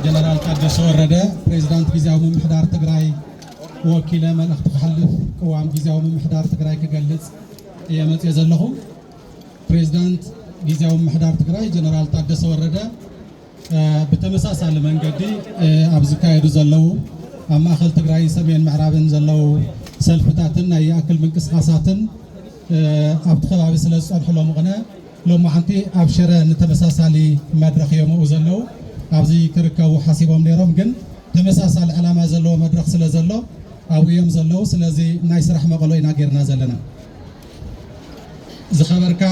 جنرال قدس ورده بريزيدنت ጊዜያዊ ምምሕዳር ትግራይ ወኪለ መልእኽቲ ክሕልፍ ቅዋም ጊዜያዊ ምምሕዳር ትግራይ ክገልጽ የመጽ ዘለኹ ፕሬዝዳንት ጊዜያዊ ምምሕዳር ትግራይ ጀነራል ታደሰ ወረደ በተመሳሳለ መንገዲ ኣብ ዝካየዱ ዘለው ኣብ ማእከል ትግራይ ሰሜን ምዕራብን ዘለው ሰልፍታትን ናይ ኣክል ምንቅስቃሳትን ኣብ ተኸባቢ ስለ ዝጸንሕሎም ኾነ ሎማዓንቲ ኣብ ሽረ ንተመሳሳሊ መድረኽ የምኡ ዘለው ኣብዚ ክርከቡ ሓሲቦም ነይሮም ግን ተመሳሳሊ ዓላማ ዘለዎ መድረኽ ስለ ዘሎ ኣብዮም ዘለው ስለዚ ናይ ስራሕ መቐሎ ኢና ጌርና ዘለና ዝኸበርካ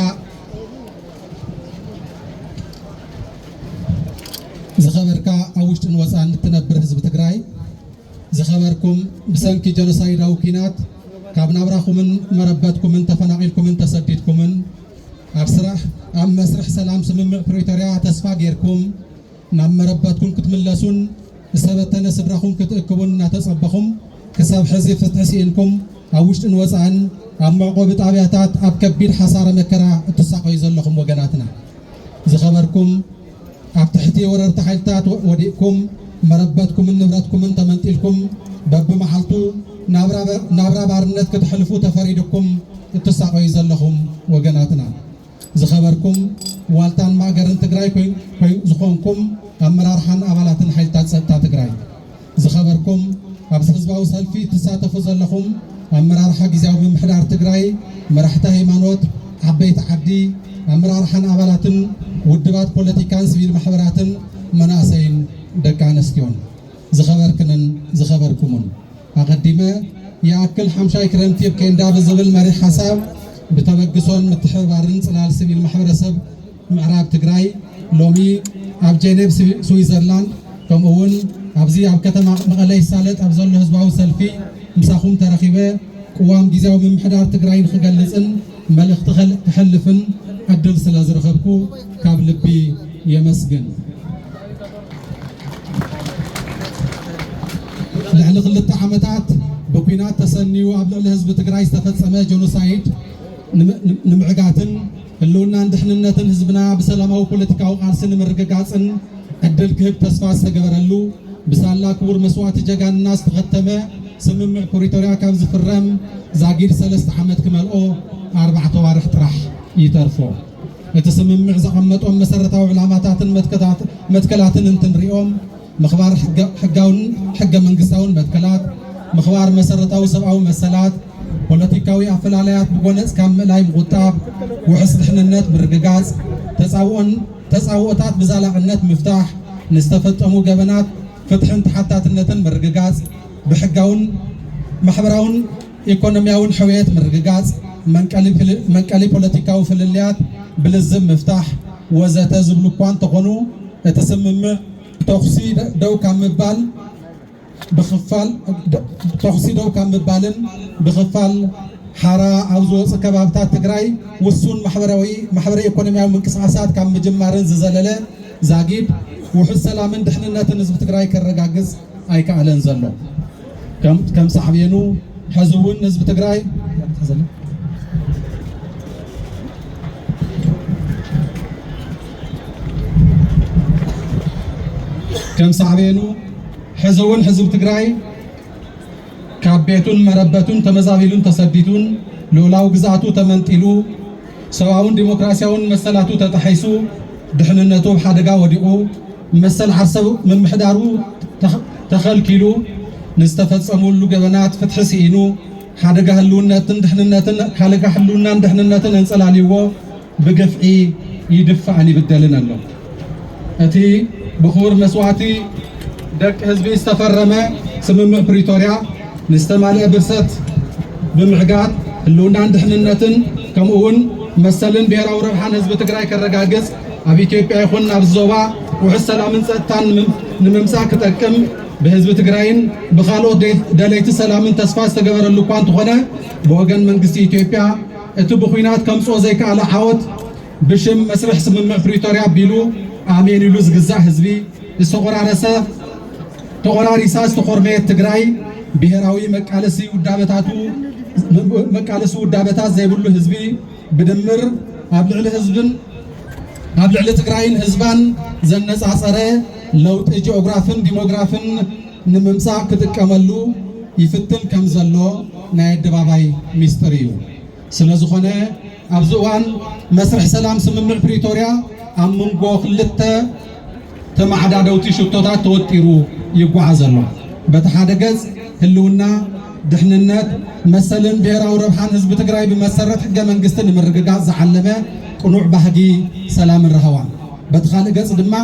ኣብ ውሽጥን ወፃእን እትነብር ህዝቢ ትግራይ ዝኸበርኩም ብሰንኪ ጀኖሳይዳዊ ኩናት ካብ ናብራኹምን መረበትኩምን ተፈናቂልኩምን ተሰዲድኩምን ኣብ መስርሕ ሰላም ስምምዕ ፕሪቶሪያ ተስፋ ጌርኩም ናብ መረበትኩም ክትምለሱን ዝተበተነ ስድራኹም ክትእክቡን እናተጸበኹም ክሳብ ሕዚ ፍትሒ ሲኢንኩም ኣብ ውሽጥን ወፃእን ኣብ መዕቆቢ ጣብያታት ኣብ ከቢድ ሓሳረ መከራ እትሳቀዩ ዘለኹም ወገናትና ዝኸበርኩም ኣብ ትሕቲ ወረርቲ ሓይልታት ወዲእኩም መረበትኩምን ንብረትኩምን ተመንጢልኩም በብመሓልቱ ናብራ ባርነት ክትሕልፉ ተፈሪድኩም እትሳቀዩ ዘለኹም ወገናትና ዝኸበርኩም ዋልታን ማእገርን ትግራይ ዝኾንኩም ኣመራርሓን ኣባላትን ሓይልታት ጸጥታ ትግራይ ዝኸበርኩም ኣብ ህዝባዊ ሰልፊ ትሳተፉ ዘለኹም ኣመራርሓ ጊዜያዊ ምምሕዳር ትግራይ መራሕቲ ሃይማኖት ዓበይቲ ዓዲ ኣመራርሓን ኣባላትን ውድባት ፖለቲካን ሲቪል ማሕበራትን መናእሰይን ደቂ ኣንስትዮን ዝኸበርክንን ዝኸበርኩምን ኣቐዲመ የኣክል ሓምሻይ ክረምቲ ኣብ ኬንዳ ብዝብል መሪሕ ሓሳብ ብተበግሶን ምትሕብባርን ጽላል ሲቪል ማሕበረሰብ ምዕራብ ትግራይ ሎሚ ኣብ ጄኔቭ ስዊዘርላንድ ከምኡውን ኣብዚ ኣብ ከተማ መቐለ ይሳለጥ ኣብ ዘሎ ህዝባዊ ሰልፊ ምሳኹም ተረኺበ ቅዋም ጊዜያዊ ምምሕዳር ትግራይን ክገልጽን መልእኽቲ ክሕልፍን ዕድል ስለ ዝረኸብኩ ካብ ልቢ የመስግን ልዕሊ 2 ዓመታት ብኩናት ተሰንዩ ኣብ ልዕሊ ህዝቢ ትግራይ ዝተፈጸመ ጀኖሳይድ ንምዕጋትን ህልውናን ድሕንነትን ህዝብና ብሰላማዊ ፖለቲካዊ ቃልሲ ንምርግጋጽን ዕድል ክህብ ተስፋ ዝተገበረሉ ብሳላ ክቡር መስዋዕቲ ጀጋንና ዝተኸተመ ስምምዕ ፕሪቶሪያ ካብ ዝፍረም ዛጊድ 3 ዓመት ክመልኦ 4 ወርሕ ጥራሕ ይተርፎ እቲ ስምምዕ ዘቐመጦም መሰረታዊ ዕላማታትን መትከላትን እንትንሪኦም ምኽባር ሕጋውን ሕገ መንግስታውን መትከላት ምኽባር መሰረታዊ ሰብኣዊ መሰላት ፖለቲካዊ ኣፈላላያት ብጎነጽ ካብ ምእላይ ምቁጣብ ውሕስ ድሕንነት ምርግጋጽ ተጻውኦታት ብዛላቕነት ምፍታሕ ንዝተፈጸሙ ገበናት ፍትሕን ተሓታትነትን ምርግጋጽ ብሕጋውን ማሕበራውን ኢኮኖሚያውን ሕውየት ምርግጋጽ መንቀሊ ፖለቲካዊ ፍልልያት ብልዝብ ምፍታሕ ወዘተ ዝብሉ እኳ እንተኾኑ እቲ ስምምዕ ተኽሲ ደው ካብ ምባልን ብኽፋል ሓራ ኣብ ዝወፅእ ከባብታት ትግራይ ውሱን ማሕበራዊ ኢኮኖሚያዊ ምንቅስቃሳት ካብ ምጅማርን ዝዘለለ ዛጊድ ውሕስ ሰላምን ድሕንነትን ህዝቢ ትግራይ ከረጋግጽ ኣይከኣለን ዘሎ ከም ሳዕብየኑ ሕዚ እውን ህዝቢ ትግራይ ህዝቢ ትግራይ ካብ ቤቱን መረበቱን ተመዛቢሉን ተሰዲቱን ልዑላዊ ግዛቱ ተመንጢሉ ሰብኣውን ዲሞክራሲያውን መሰላቱ ተጣሒሱ ድሕንነቱ ብሓደጋ ወዲቑ መሰል ዓሰብ ምምሕዳሩ ተኸልኪሉ ንዝተፈጸሙሉ ገበናት ፍትሒ ሲኢኑ ሓደጋ ህልውናን ድሕንነትን እንጸላልይዎ ብግፍዒ ይድፋእን ይብደልን ኣሎ እቲ ብኽቡር መስዋዕቲ ደቂ ህዝቢ ዝተፈረመ ስምምዕ ፕሪቶሪያ ንዝተማልአ ብርሰት ብምዕጋድ ህልውናን ድሕንነትን ከምኡውን መሰልን ብሔራዊ ረብሓን ህዝቢ ትግራይ ከረጋግጽ ኣብ ኢትዮጵያ ይኹን ኣብ ዞባ ውሕስ ሰላምን ጸጥታን ንምምጻእ ክጠቅም ብህዝቢ ትግራይን ብኻልኦት ደለይቲ ሰላምን ተስፋ ዝተገበረሉ እኳ እንተኾነ ብወገን መንግስቲ ኢትዮጵያ እቲ ብኹናት ከምጽኦ ዘይከኣለ ዓወት ብሽም መስርሕ ስምምዕ ፕሪቶሪያ ኣቢሉ ኣሜን ኢሉ ዝግዛእ ህዝቢ ተቆራሪሳ ዝተኾርመየት ትግራይ ብሔራዊ መቃለሲ ውዳበታት ዘይብሉ ህዝቢ ብድምር ኣብ ልዕሊ ትግራይን ህዝባን ዘነጻጸረ ለውጥ ጂኦግራፊን ዲሞግራፊን ንምምጻእ ክትቀመሉ ይፍትን ከም ዘሎ ናይ ኣደባባይ ሚስጥር እዩ ስለዝኾነ ኣብዚ እዋን መስርሕ ሰላም ስምምዕ ፕሪቶርያ ኣብ መንጎ ክልተ ተማዓዳደውቲ ሽቶታት ተወጢሩ ይጓዓዝ ኣሎ በቲ ሓደ ገጽ ህልውና ድሕንነት መሰልን ብሔራዊ ረብሓን ህዝቢ ትግራይ ብመሰረት ሕገ መንግስትን ንምርግጋጽ ዝዓለመ ቅኑዕ ባህጊ ሰላምን ረኸባን በቲ ካልእ ገጽ ድማ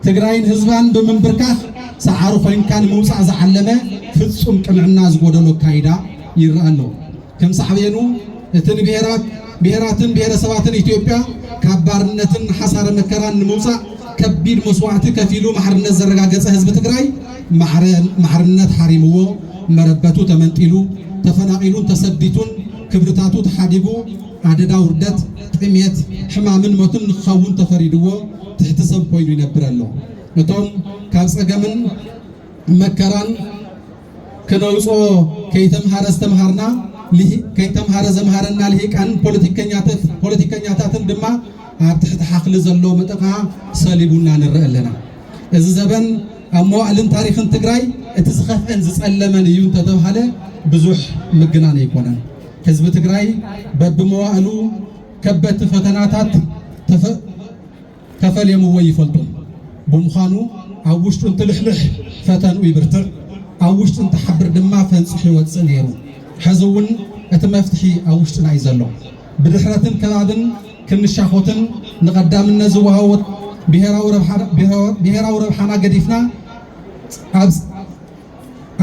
ትግራይን ህዝባን ብምንብርካኽ ሰዓሩ ኮይንካ ንምውፃእ ዝዓለመ ፍጹም ቅንዕና ዝጎደሎ ካይዳ ይረአ ኣሎ ከም ሳዕቤኑ እቲ ብሔራትን ብሔረሰባትን ኢትዮጵያ ካብ ባርነትን ሓሳረ መከራን ንምውፃእ ከቢድ መስዋዕቲ ከፊሉ ማሕርነት ዘረጋገፀ ህዝቢ ትግራይ ማሕርነት ሓሪምዎ መረበቱ ተመንጢሉ ተፈናቂሉን ተሰዲቱን ክብርታቱ ተሓዲጉ ኣደዳ ውርደት ጥሜት ሕማምን ሞትን ንክኸውን ተፈሪድዎ ትሕቲ ሰብ ኮይኑ ይነብር ኣሎ እቶም ካብ ፀገምን መከራን ክነውፆ ከይተምሃረ ዝተምሃርና ከይተምሃረ ዘምሃረና ልሂቃን ፖለቲከኛታትን ድማ ኣብ ትሕቲ ሓኽሊ ዘሎ መጠቓ ሰሊቡና ንርኢ ኣለና እዚ ዘበን ኣብ መዋእልን ታሪክን ትግራይ እቲ ዝኸፍአን ዝጸለመን እዩ እንተተባሃለ ብዙሕ ምግናን ኣይኮነን ህዝቢ ትግራይ በብመዋእሉ ከበድቲ ፈተናታት ተፈልየምዎ ይፈልጡ ብምዃኑ ኣብ ውሽጡ እንትልሕልሕ ፈተንኡ ይብርትዕ ኣብ ውሽጡ እንትሓብር ድማ ፈንፅሑ ይወፅእ ነይሩ ሕዚ እውን እቲ መፍትሒ ኣብ ውሽጡና እዩ ዘሎ ብድሕረትን ከባብን ክንሻኾትን ንቐዳምነት ዝወሃቦት ብሔራዊ ረብሓና ገዲፍና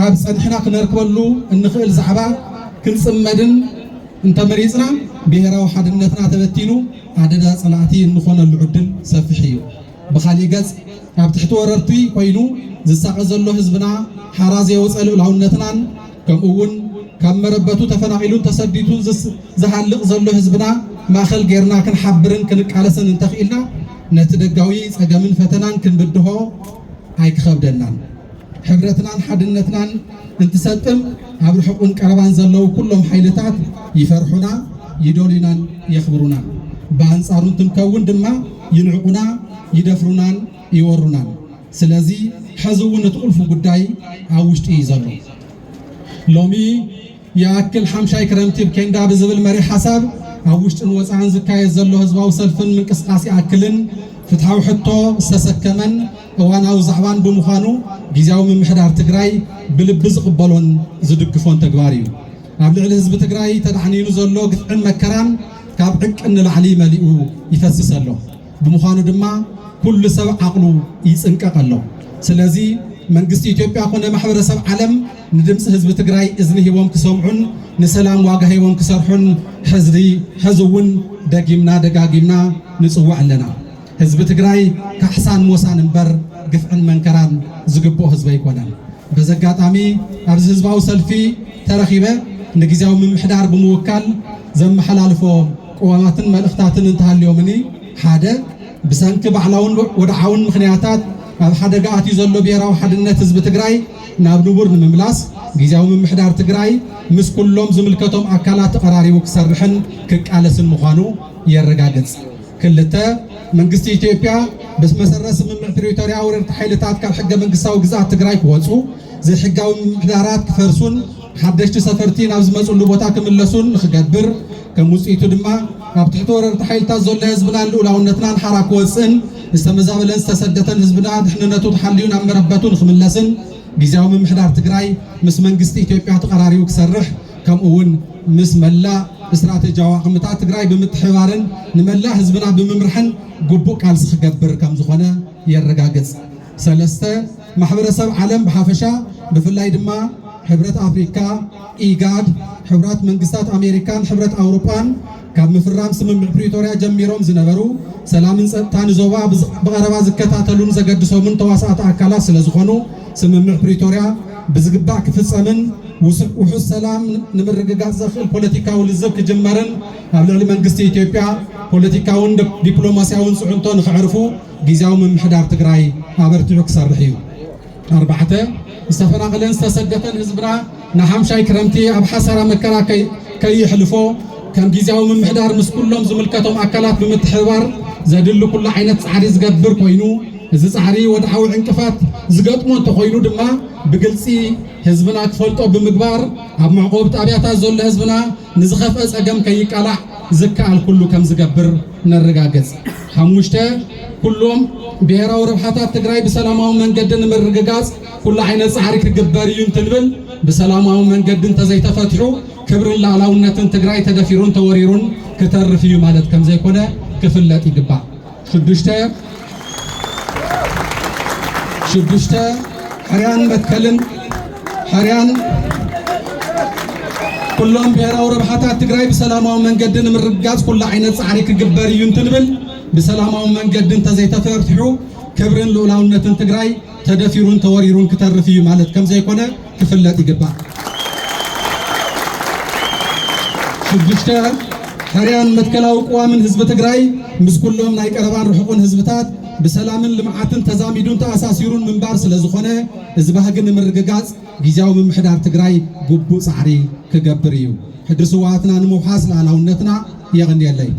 ኣብ ፀኒሕና ክነርክበሉ እንኽእል ዛዕባ ክንፅመድን እንተመሪፅና ብሔራዊ ሓድነትና ተበቲኑ ኣደዳ ፀላእቲ እንኾነሉ ዕድል ሰፊሕ እዩ ብኻሊእ ገጽ ኣብ ትሕቲ ወረርቲ ኮይኑ ዝሳቐ ዘሎ ህዝብና ሓራዝ የወፀ ልኡላውነትናን ከምኡውን ካብ መረበቱ ተፈናቂሉን ተሰዲቱን ዝሃልቕ ዘሎ ህዝብና ማእኸል ጌርና ክንሓብርን ክንቃለስን እንተኽኢልና ነቲ ደጋዊ ፀገምን ፈተናን ክንብድሆ ኣይክኸብደናን ሕብረትናን ሓድነትናን እንትሰጥም ኣብ ርሑቕን ቀረባን ዘለው ኩሎም ሓይልታት ይፈርሑና ይዶልዩናን የኽብሩና ብኣንጻሩ እንትንከውን ድማ ይንዕቁና ይደፍሩናን ይወሩናን ስለዚ ሕዚ እውን እቲ ቁልፉ ጉዳይ ኣብ ውሽጢ እዩ ዘሎ ሎሚ የኣክል ሓምሻይ ክረምቲ ብኬንዳ ብዝብል መሪሕ ሓሳብ ኣብ ውሽጥን ወፃእን ዝካየድ ዘሎ ህዝባዊ ሰልፍን ምንቅስቃስ ይኣክልን ፍትሓዊ ሕቶ ዝተሰከመን እዋናዊ ዛዕባን ብምዃኑ ጊዜያዊ ምምሕዳር ትግራይ ብልቢ ዝቕበሎን ዝድግፎን ተግባር እዩ ኣብ ልዕሊ ህዝቢ ትግራይ ተዳዕኒኑ ዘሎ ግፍዕን መከራን ካብ ዕቅን ንላዕሊ መሊኡ ይፈስስ ኣሎ ብምዃኑ ድማ ኩሉ ሰብ ዓቕሉ ይፅንቀቕ ኣሎ ስለዚ መንግስቲ ኢትዮጵያ ኮነ ማሕበረሰብ ዓለም ንድምፂ ህዝቢ ትግራይ እዝኒ ሂቦም ክሰምዑን ንሰላም ዋጋ ሂቦም ክሰርሑን ሕዚ እውን ደጋጊምና ንፅዋዕ ኣለና ህዝቢ ትግራይ ካሕሳን ሞሳን እምበር ግፍዕን መንከራን ዝግብኦ ህዝቢ ኣይኮነን በዚ ኣጋጣሚ ኣብዚ ህዝባዊ ሰልፊ ተረኺበ ንግዜያዊ ምምሕዳር ብምውካል ዘመሓላልፎ ቅዋማትን መልእኽታትን እንተሃልዮምኒ ሓደ ብሰንኪ ባዕላውን ወድዓውን ምኽንያታት ኣብ ሓደጋ ኣትዩ ዘሎ ብሔራዊ ሓድነት ህዝቢ ትግራይ ናብ ንቡር ንምምላስ ጊዜያዊ ምምሕዳር ትግራይ ምስ ኩሎም ዝምልከቶም ኣካላት ተቐራሪቡ ክሰርሕን ክቃለስን ምዃኑ የረጋግጽ ክልተ መንግስቲ ኢትዮጵያ ብመሰረት ስምምዕ ፕሪቶርያ ወረርቲ ሓይልታት ካብ ሕገ መንግስታዊ ግዝኣት ትግራይ ክወፁ ዘይሕጋዊ ምምሕዳራት ክፈርሱን ሓደሽቲ ሰፈርቲ ናብ ዝመፁሉ ቦታ ክምለሱን ንክገብር ከም ውፅኢቱ ድማ ኣብ ትሕቲ ወረርቲ ሓይልታት ዘሎ ህዝብናን ልኡላውነትናን ሓራ ክወፅእን ዝተመዛበለን ዝተሰደተን ህዝብና ድሕንነቱ ተሓልዩ ናብ መረበቱ ንክምለስን ጊዜያዊ ምምሕዳር ትግራይ ምስ መንግስቲ ኢትዮጵያ ተቐራሪቡ ክሰርሕ ከምኡውን ምስ መላእ استراتيجية قمتات تجري بمتحوارن نملا حزبنا بممرحن جبو كالس خجبر كم زخنا يرجعجز سلسته محبرة عالم بحافشة بفلاي دما حبرة أفريقيا إيجاد حبرات منقسات أمريكان حبرة أوروبان كم مفرام سمم بريتوريا جميروم زنبرو سلام تاني زوا بغربا زكاة تلون زجد سومن تواسعات أكلا سلزخونو سمم بريتوريا بزجبا كفصامن وحس سلام نمر رجعز زخل بوليتيكا ولزق جمرن قبل منقستي إثيوبيا بوليتيكا ون دبلوماسيا ون سعنتون خعرفو جزاو من محدار تجري عبرتوك صرحيو أربعة استفنا قلنا استسدتن حزبنا نحم شاي كرمتي أبحثر مكرا كي يحلفو كم جزاو من محدار مس كلهم زملكتهم أكلات بمتحوار زادلو كل عينة عريز قدر كوينو እዚ ጻዕሪ ወድዓዊ ዕንቅፋት ዝገጥሞ እንተኾይኑ ድማ ብግልፂ ህዝብና ክፈልጦ ብምግባር ኣብ ማዕቆብ ጣብያታት ዘሎ ህዝብና ንዝኸፍአ ጸገም ከይቃላዕ ዝከኣል ኩሉ ከም ዝገብር ነረጋገጽ። 5 ኩሎም ብሔራዊ ረብሓታት ትግራይ ብሰላማዊ መንገዲ ንምርግጋጽ ኩሉ ዓይነት ጻዕሪ ክግበር እዩ እንትንብል ብሰላማዊ መንገዲ እንተዘይተፈትሑ ክብርን ላዕላውነትን ትግራይ ተደፊሩን ተወሪሩን ክተርፍ እዩ ማለት ከም ዘይኮነ ክፍለጥ ይግባእ። 6 ሕርያን መትከልን ሕርያን ኩሎም ብሔራዊ ረብሓታት ትግራይ ብሰላማዊ መንገዲ ንምርግጋጽ ኩሉ ዓይነት ጻዕሪ ክግበር እዩ እንትንብል ብሰላማዊ መንገዲ እንተዘይተፈትሑ ክብርን ሉዕላውነትን ትግራይ ተደፊሩን ተወሪሩን ክተርፍ እዩ ማለት ከም ዘይኮነ ክፍለጥ ይግባእ። 6 ሕርያን መትከላዊ ቅዋምን ህዝቢ ትግራይ ምስ ኩሎም ናይ ቀረባን ርሑቕን ህዝብታት ብሰላምን ልምዓትን ተዛሚዱን ተኣሳሲሩን ምንባር ስለ ዝኾነ እዚ ባህጊ ንምርግጋጽ ጊዜያዊ ምምሕዳር ትግራይ ግቡእ ጻዕሪ ክገብር እዩ። ሕድሪ ስዋዕትና ንምውሓስ ላዕላውነትና የቕንየለይ